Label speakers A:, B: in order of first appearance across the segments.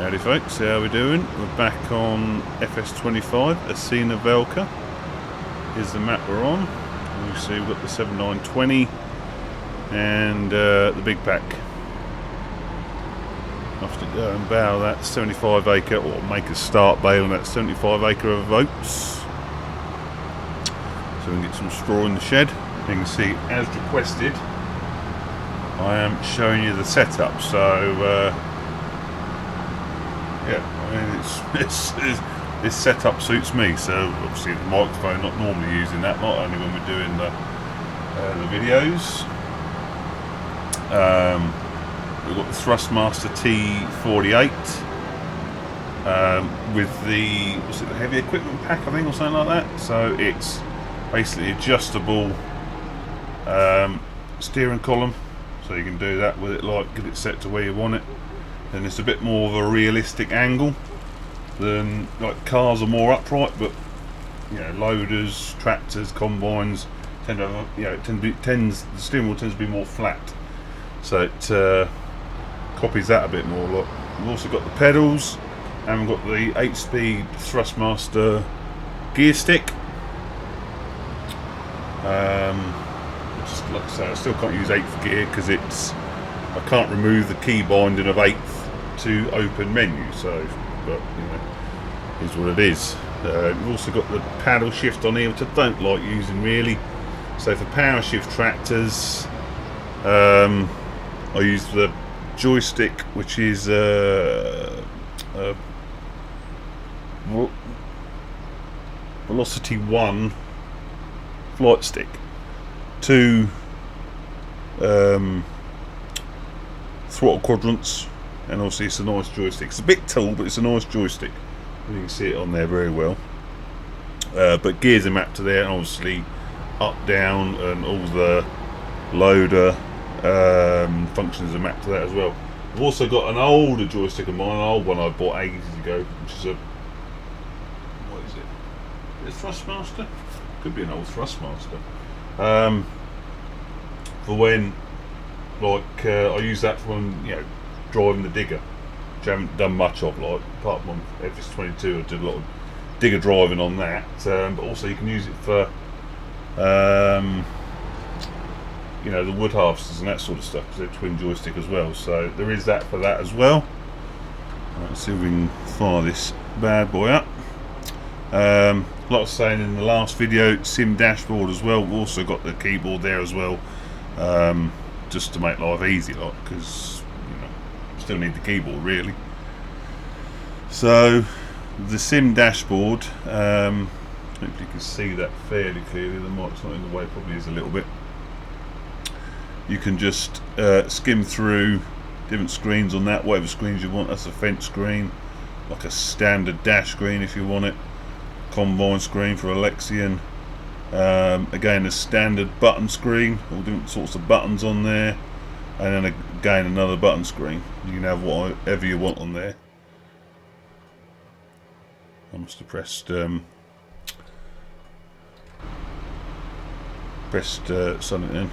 A: Howdy folks, how are we doing? We're back on FS25, Asina Velka. Here's the map we're on. You see we've got the 7920 and the big pack. Have to go and bow that 75 acre, or make a start bale on that 75 acre of oats. So we can get some straw in the shed. You can see, as requested, I am showing you the setup. So yeah, I mean this setup suits me. So obviously the microphone, not normally using that, not only when we're doing the videos. We've got the Thrustmaster T48 with the, was it the heavy equipment pack, I think, or something like that. So it's basically adjustable steering column, so you can do that with it, like get it set to where you want it. And it's a bit more of a realistic angle than, like, cars are more upright, but you know, loaders, tractors, combines tend to have, you know, the steering wheel tends to be more flat, so it copies that a bit more. Look, we've also got the pedals, and we've got the 8-speed Thrustmaster gear stick. Just like I say, I still can't use 8th gear because I can't remove the key binding of 8th to open menu. So, but you know, is what it is. We've also got the paddle shift on here, which I don't like using really. So for power shift tractors, I use the joystick, which is Velocity 1 flight stick. 2 throttle quadrants, and obviously it's a nice joystick. It's a bit tall, but it's a nice joystick. You can see it on there very well. But gears are mapped to there, and obviously up, down, and all the loader functions are mapped to that as well. I've also got an older joystick of mine, an old one I bought ages ago, which is a, what is it? Is it a Thrustmaster? Could be an old Thrustmaster. For when, like, I use that for when, you know, driving the digger, which I haven't done much of, like, apart from on FS22, I did a lot of digger driving on that, but also you can use it for, you know, the wood harvesters and that sort of stuff, because they're twin joystick as well, so there is that for that as well. Let's see if we can fire this bad boy up. Like I was saying in the last video, sim dashboard as well. We've also got the keyboard there as well, just to make life easy, like, because you know, still need the keyboard really. So the sim dashboard, hopefully you can see that fairly clearly. The mic's not in the way, probably is a little bit. You can just skim through different screens on that, whatever screens you want. That's a fence screen, like a standard dash screen if you want it. Combine screen for Alexian. Again, a standard button screen, all different sorts of buttons on there, and then again another button screen. You can have whatever you want on there. I must have pressed something in.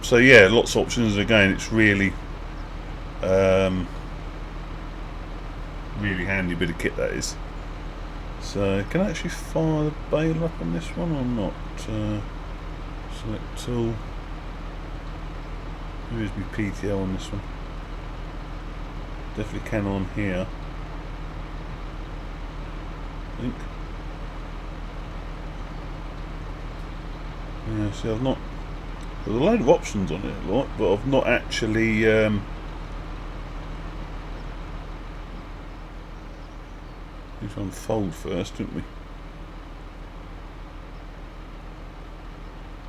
A: So yeah, lots of options. Again, it's really really handy bit of kit, that is. So can I actually fire the Baler up on this one or not? Select tool. Where is my PTO on this one? Definitely can on here, I think. Yeah, see, I've not. There's a load of options on it, like, but I've not actually. We need to unfold first, didn't we?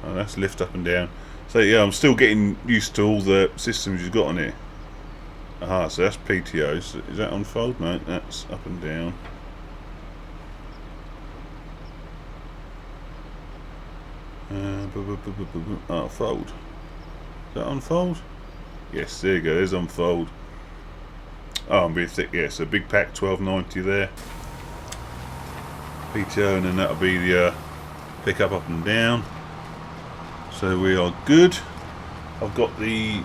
A: Oh, that's lift up and down. So yeah, I'm still getting used to all the systems you've got on here. Aha, so that's PTO. So is that unfold? No, that's up and down. Oh, fold. Is that unfold? Yes, there you go. There's unfold. Oh, I'm being thick. Yeah, so big pack 1290 there. PTO, and then that'll be the pick up and down. So we are good. I've got the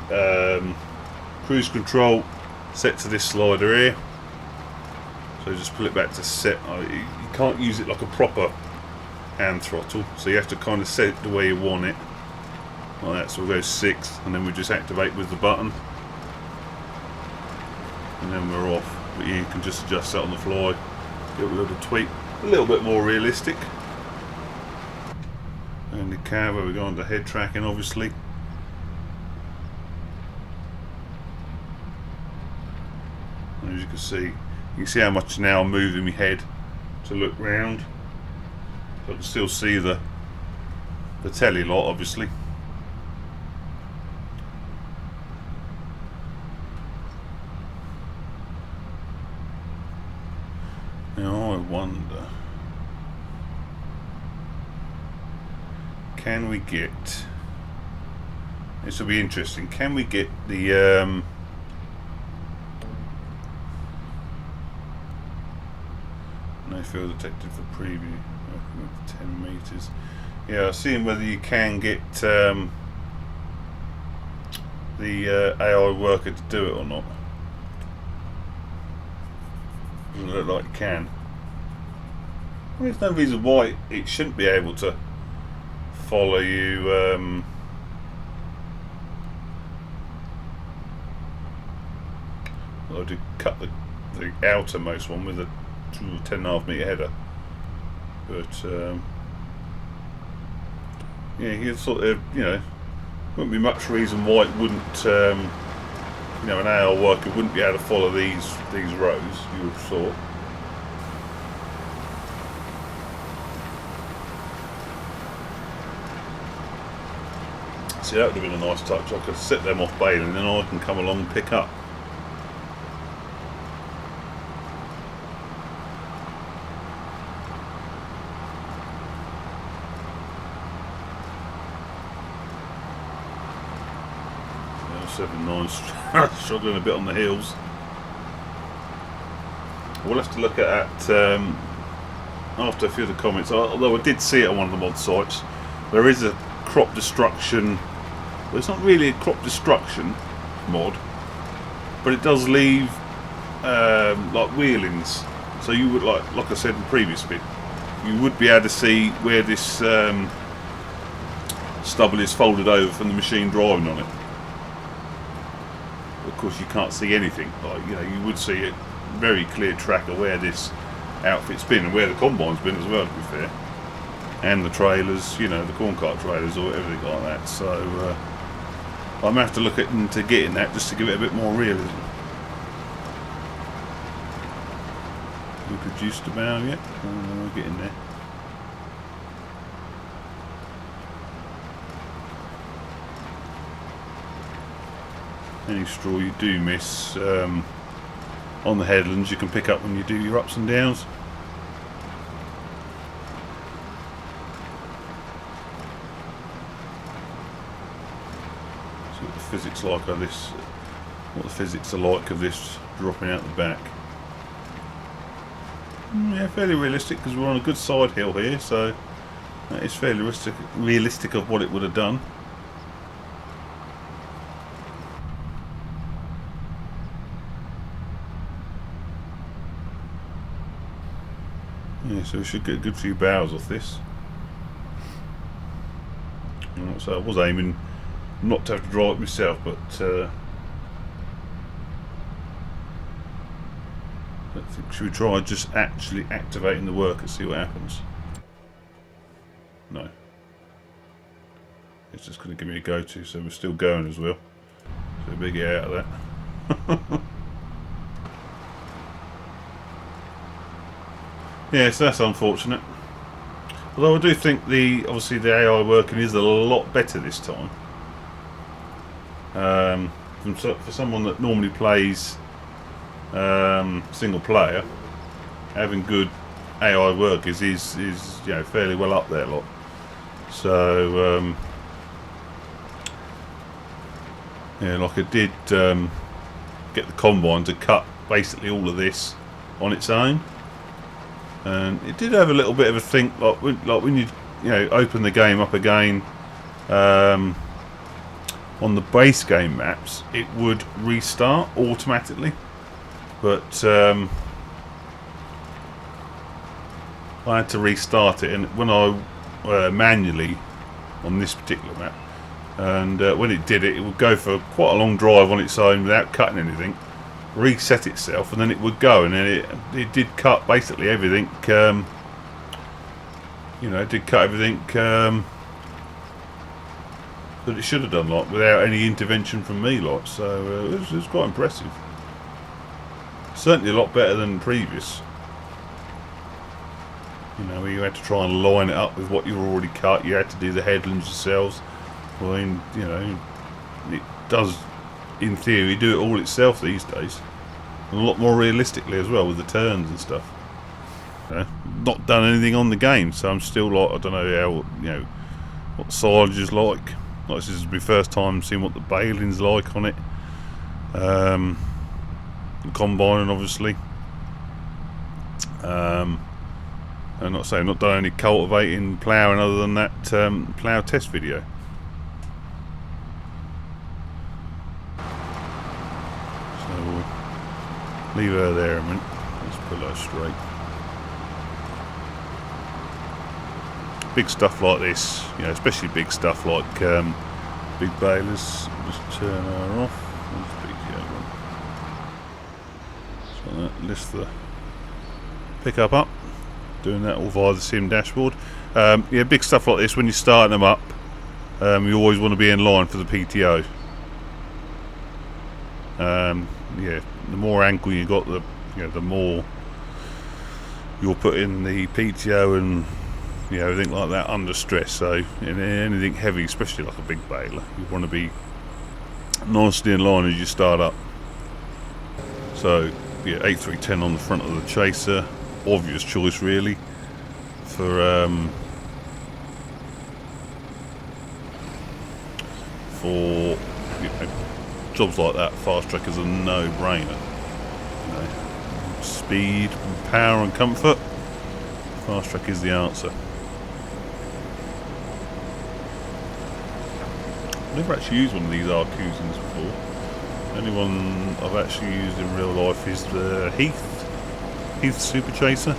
A: cruise control set to this slider here. So just pull it back to set. You can't use it like a proper hand throttle, so you have to kind of set it the way you want it, like that. So we'll go 6, and then we just activate with the button, and then we're off. But you can just adjust that on the fly, give it a little tweak, a little bit more realistic. And the cab, where we go on to head tracking, obviously. And as you can see how much now I'm moving my head to look round. So I can still see the telly lot, obviously. Now I wonder, can we get, this will be interesting, can we get the no field detected for preview, working with 10 meters. Yeah, seeing whether you can get the AI worker to do it or not. Doesn't look like you can. Well, there's no reason why it shouldn't be able to follow you. I did cut the outermost one with a 10.5 metre header, but yeah, you sort of, wouldn't be much reason why it wouldn't, an AI worker wouldn't be able to follow these rows, you would have thought. See, that would have been a nice touch. I could set them off Baler, and then I can come along and pick up. Yeah, 7.9, struggling a bit on the heels. We'll have to look at that after a few of the comments. Although I did see it on one of the mod sites, there is a crop destruction. Well, it's not really a crop destruction mod, but it does leave like wheelings. So you would, like I said in the previous bit, you would be able to see where this stubble is folded over from the machine driving on it. Of course, you can't see anything. Like, you would see a very clear track of where this outfit's been and where the combine's been as well, to be fair, and the trailers, the corn cart trailers or everything like that. So I'm gonna have to look into getting that just to give it a bit more realism. We produced a bow yet? We're getting there. Any straw you do miss on the headlands, you can pick up when you do your ups and downs. See what the physics like of this. What the physics are like of this dropping out the back. Yeah, fairly realistic because we're on a good side hill here, so that is fairly realistic of what it would have done. Yeah, so we should get a good few bows off this. So I was aiming not to have to drive it myself, but should we try just actually activating the work and see what happens? No. It's just going to give me a go-to, so we're still going as well. So we better get out of that. Yeah, so that's unfortunate. Although I do think obviously the AI working is a lot better this time. For someone that normally plays single player, having good AI workers is fairly well up there, lot. So yeah, like I did get the combine to cut basically all of this on its own. And it did have a little bit of a think, like when you open the game up again, on the base game maps it would restart automatically, but I had to restart it, and when I manually on this particular map, and when it did it, it would go for quite a long drive on its own without cutting anything, reset itself, and then it would go, and then it did cut basically everything. You know, it did cut everything that it should have done, like, without any intervention from me, like. So it was quite impressive. Certainly a lot better than previous. You know, where you had to try and line it up with what you were already cut. You had to do the headlands yourselves. Well, you know, it does, in theory, do it all itself these days. And a lot more realistically as well, with the turns and stuff. Not done anything on the game, so I'm still like, I don't know how, you know, what silage is like. Like, this is my first time seeing what the baling's like on it. The combining, obviously. I'm not saying not done any cultivating, ploughing other than that plough test video. So we'll leave her there a minute. Let's pull her straight. Big stuff like this, you know, especially big stuff like big balers. Just turn her off. So that lifts the pickup up. Doing that all via the sim dashboard. Yeah, big stuff like this, when you're starting them up, you always want to be in line for the PTO. Yeah, the more angle you got, the more you'll put in the PTO and everything like that under stress. So in anything heavy, especially like a big baler, you want to be nicely in line as you start up. So yeah, 8310 on the front of the chaser. Obvious choice really for jobs like that. Fast track is a no-brainer. You know, speed, power and comfort, fast track is the answer. I've never actually used one of these R-Cousins before. The only one I've actually used in real life is the Heath Super Chaser.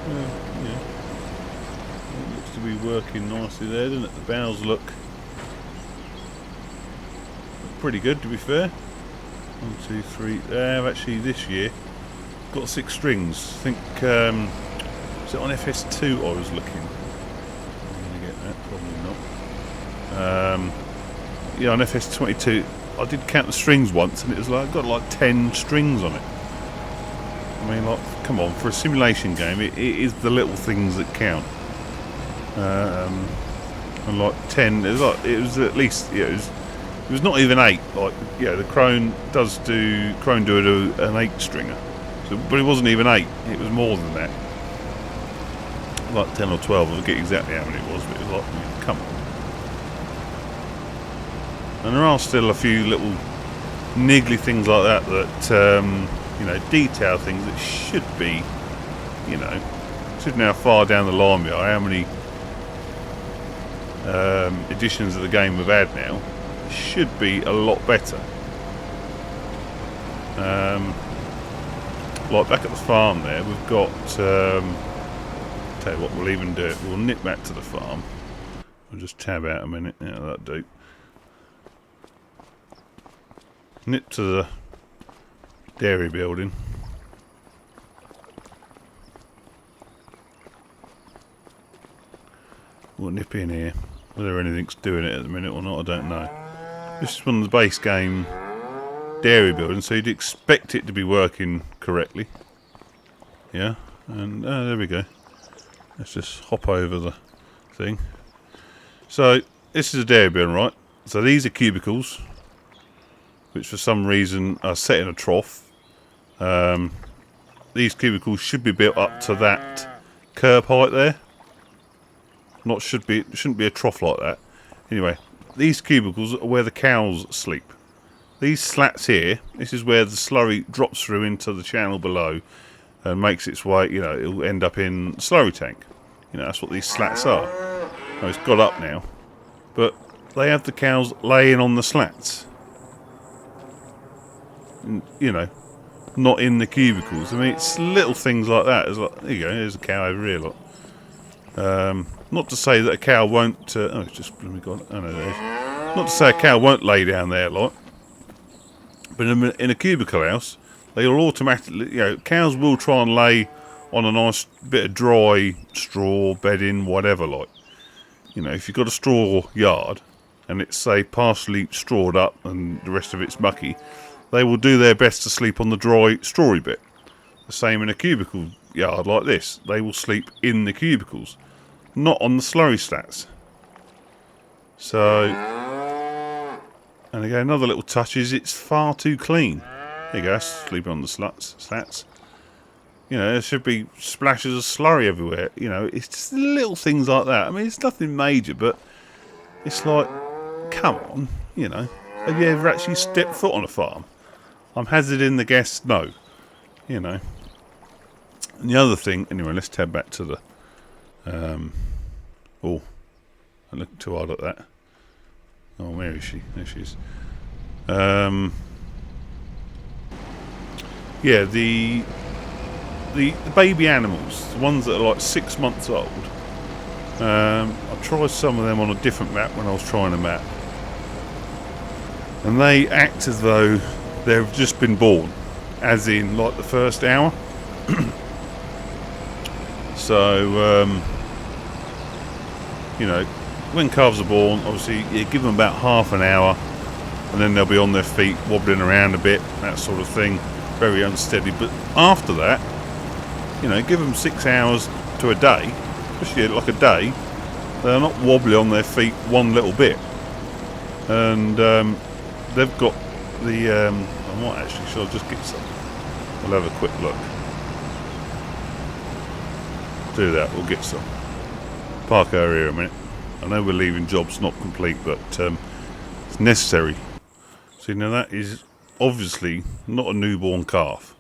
A: Yeah. It looks to be working nicely there, doesn't it? The bows look pretty good, to be fair. 1, 2, 3. Actually, this year got 6 strings. I think. Was it on FS2 I was looking? I'm going to get that, probably not. Yeah, on FS22 I did count the strings once, and it was like, got like 10 strings on it. I mean, like, come on, for a simulation game it is the little things that count. And like 10, it was at least, it was not even 8. Like, the Crone do an 8 stringer, so, but it wasn't even 8, it was more than that. Like 10 or 12, I forget exactly how many it was, but it was like, come on. And there are still a few little niggly things like that detail things that should be, should now far down the line we are. How many editions of the game we've had now, should be a lot better. Like back at the farm there, we've got. Tell you what, we'll even do it. We'll nip back to the farm. We'll just tab out a minute. Yeah, that'll do. Nip to the dairy building. We'll nip in here. Whether anything's doing it at the minute or not, I don't know. This is one of the base game dairy buildings, so you'd expect it to be working correctly. Yeah, and there we go. Let's just hop over the thing. So this is a dairy building, right? So these are cubicles, which for some reason are set in a trough. These cubicles should be built up to that curb height there. It shouldn't be a trough like that. Anyway, these cubicles are where the cows sleep. these slats here, this is where the slurry drops through into the channel below and makes its way, you know, it'll end up in the slurry tank. You know, that's what these slats are. Oh, it's got up now. But they have the cows laying on the slats. And, you know, not in the cubicles. I mean, it's little things like that. It's like, there you go, there's a cow over here, look. Not to say that a cow won't... oh, it's just... Let me go on. Oh, no, there it is. Not to say a cow won't lay down there, like. But in a cubicle house, they'll automatically... You know, cows will try and lay on a nice bit of dry straw, bedding, whatever, like. You know, if you've got a straw yard, and it's, say, partially strawed up and the rest of it's mucky, they will do their best to sleep on the dry, strawy bit. The same in a cubicle yard like this. They will sleep in the cubicles, not on the slurry slats. So, and again, another little touch is it's far too clean. There you go, sleeping on the slats. You know, there should be splashes of slurry everywhere. You know, it's just little things like that. I mean, it's nothing major, but it's like, come on, you know. Have you ever actually stepped foot on a farm? I'm hazarding the guess, no. You know. And the other thing, anyway, let's tab back to the... oh, I look too hard at that. Oh, where is she? There she is. Yeah, the baby animals, the ones that are like 6 months old. I tried some of them on a different map when I was trying a map. And they act as though they've just been born. As in, like, the first hour. So, you know, when calves are born, obviously you give them about half an hour, and then they'll be on their feet, wobbling around a bit, that sort of thing, very unsteady. But after that, you know, give them 6 hours to a day, especially like a day, they're not wobbly on their feet one little bit. And they've got the, I might actually, shall I just get some? We'll have a quick look. Do that, we'll get some. Park over here a minute. I know we're leaving jobs not complete, but it's necessary. See, now that is obviously not a newborn calf.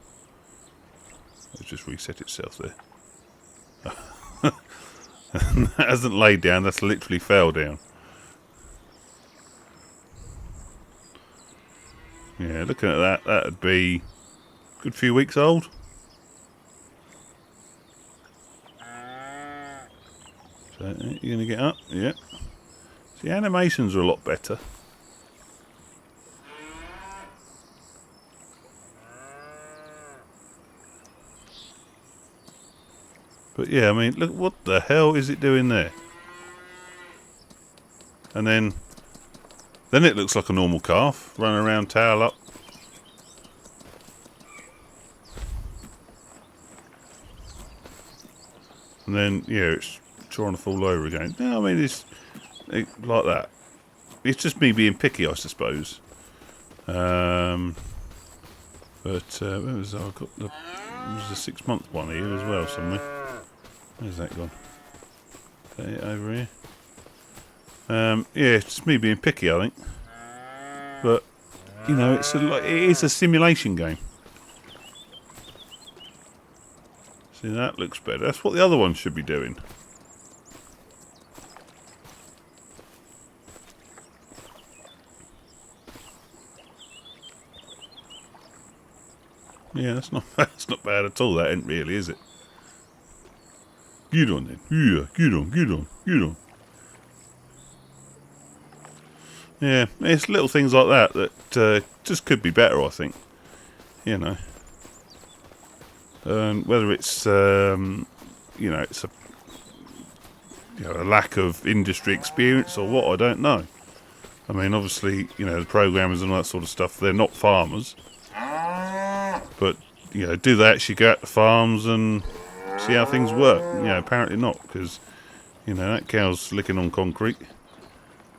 A: Let's just reset itself there. That hasn't laid down, that's literally fell down. Yeah, looking at that, that'd be a good few weeks old. So, you're going to get up? Yeah. See, animations are a lot better. But yeah, I mean, look, what the hell is it doing there? And then it looks like a normal calf, running around, tail up. And then, yeah, it's trying to fall over again. No, I mean, it's like that. It's just me being picky, I suppose. But where was I? Got the, there's a 6 month one here as well somewhere. Where's that gone? Is that it over here? Yeah, it's just me being picky, I think. But you know, it is a simulation game. See, that looks better. That's what the other one should be doing. Yeah, that's not bad at all. That ain't really, is it? Get on then. Yeah, get on. Yeah, it's little things like that just could be better, I think. You know. Whether it's you know, it's a lack of industry experience or what, I don't know. I mean, obviously, you know, the programmers and all that sort of stuff, they're not farmers. But, you know, do they actually go out to farms and see how things work? You know, apparently not, because, you know, that cow's licking on concrete.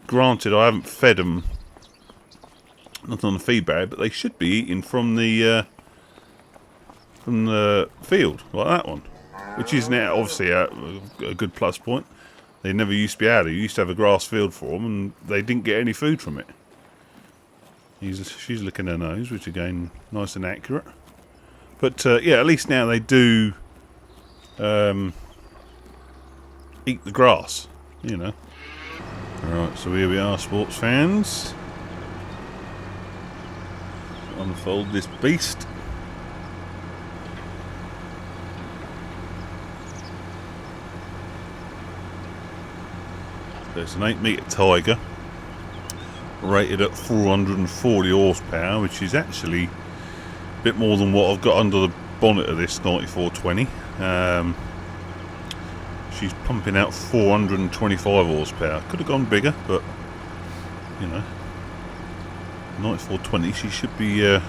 A: Granted, I haven't fed them, not on the feed bag, but they should be eating from the field, like that one. Which is now, obviously, a good plus point. They never used to be able to. You used to have a grass field for them, and they didn't get any food from it. She's licking her nose, which again, nice and accurate. But yeah, at least now they do eat the grass, you know. Alright, so here we are, sports fans. Unfold this beast. So it's an 8-metre Tiger, rated at 440 horsepower, which is actually a bit more than what I've got under the bonnet of this 9420. She's pumping out 425 horsepower. Could have gone bigger, but you know, 9420, she should be you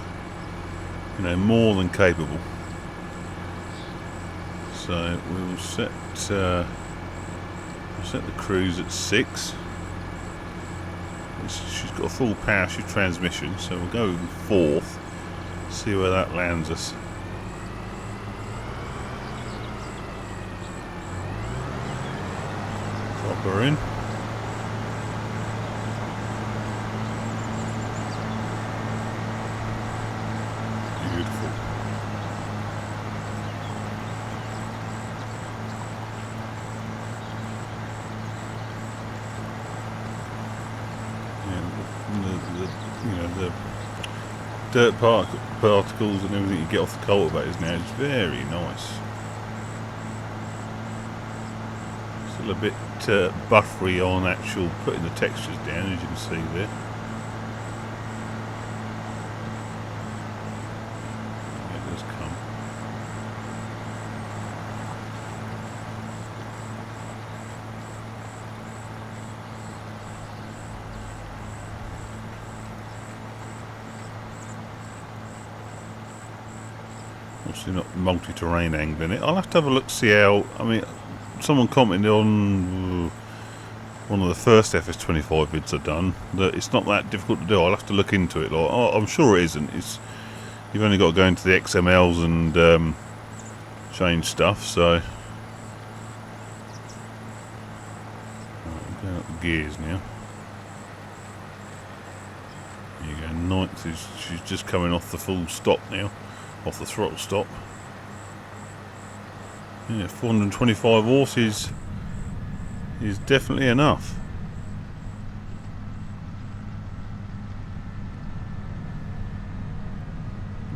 A: know, more than capable. So we'll set the cruise at 6. She's got a full power shift transmission, so we'll go in 4th, see where that lands us. Drop her in. Beautiful. You know, the dirt particles and everything you get off the cultivators now is very nice. Still a bit buffery on actual putting the textures down, as you can see there. It does come. Obviously not multi-terrain angling it. I'll have to have a look to see how, I mean, someone commented on one of the first FS25 vids I've done that it's not that difficult to do. I'll have to look into it. Like, I'm sure it isn't. You've only got to go into the XMLs and change stuff, so right, I'm going up the gears now. There you go, 9th she's just coming off the full stop now. Off the throttle stop. Yeah, 425 horses is definitely enough.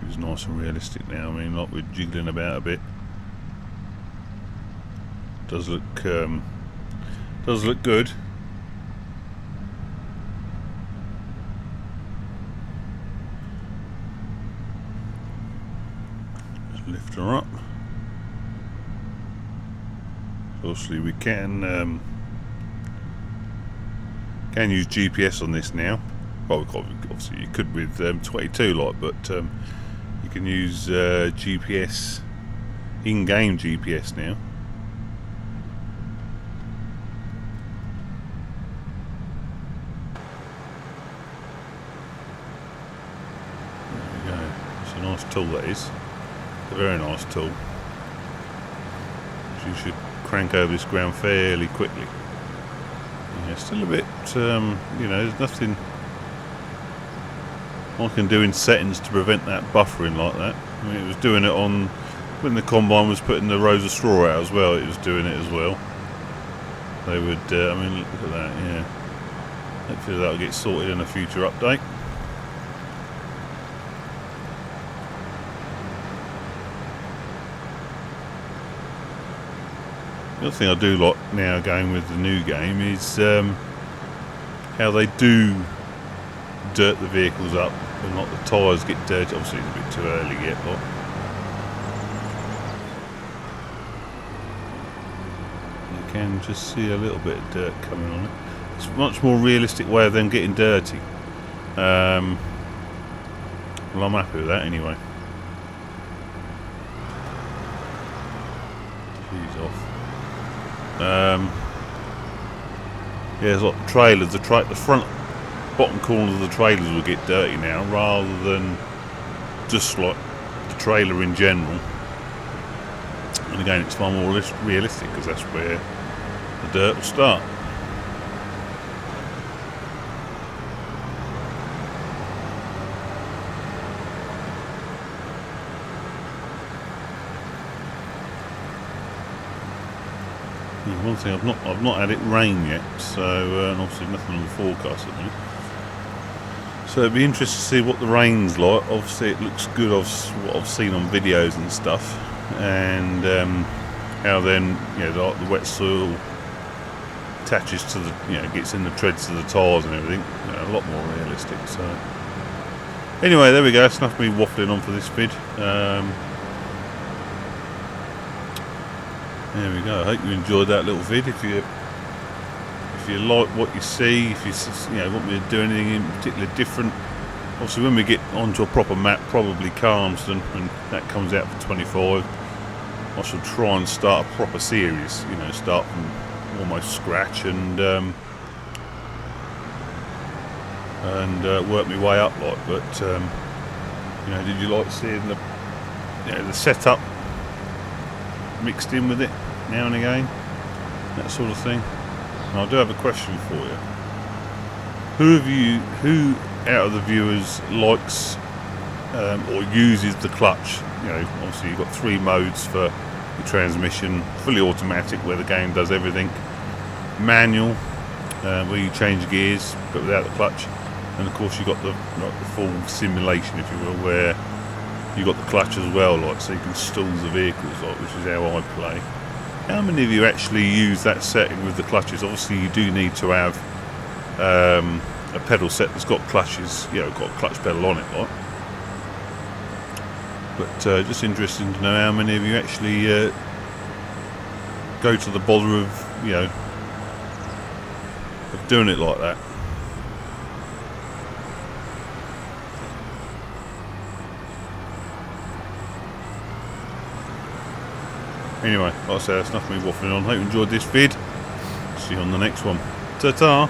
A: It's nice and realistic now. I mean, like we're jiggling about a bit. Does look good. Lift her up. Obviously we can use GPS on this now. Well, obviously you could with 22 like, but you can use GPS, in-game GPS now. There we go. It's a nice tool, that is. A very nice tool. You should crank over this ground fairly quickly. Yeah, still a bit, you know, there's nothing I can do in settings to prevent that buffering like that. I mean, it was doing it on, when the combine was putting the rows of straw out as well, it was doing it as well. They would, I mean, look at that, yeah. Hopefully that'll get sorted in a future update. The other thing I do like now going with the new game is how they do dirt the vehicles up and not the tyres get dirty. Obviously it's a bit too early yet, but you can just see a little bit of dirt coming on it. It's a much more realistic way of them getting dirty. Well, I'm happy with that anyway. She's off. Yeah, there's like trailers. The front bottom corners of the trailers will get dirty now, rather than just like the trailer in general. And again, it's far more realistic because that's where the dirt will start. One thing, I've not had it rain yet, so and obviously nothing on the forecast at the minute. So it'd be interesting to see what the rain's like. Obviously it looks good of what I've seen on videos and stuff, and how then the wet soil attaches to the gets in the treads of the tyres and everything. A lot more realistic. So anyway, there we go. It's enough of me waffling on for this vid. There we go. I hope you enjoyed that little vid. If you like what you see, if you want me to do anything in particular different, obviously when we get onto a proper map, probably Calmston, and that comes out for 25, I shall try and start a proper series. Start from almost scratch and work my way up. But did you like seeing the the setup mixed in with it now and again, that sort of thing? And I do have a question for you. Who out of the viewers likes or uses the clutch? Obviously you've got 3 modes for the transmission: fully automatic, where the game does everything; manual, where you change gears but without the clutch; and of course you've got the full simulation, if you will, where you've got the clutch as well, so you can stall the vehicles, which is how I play. How many of you actually use that setting with the clutches? Obviously you do need to have a pedal set that's got clutches, got a clutch pedal on it, But just interesting to know how many of you actually go to the bother of doing it like that. Anyway, like I say, that's enough of me waffling on. Hope you enjoyed this vid. See you on the next one. Ta-ta!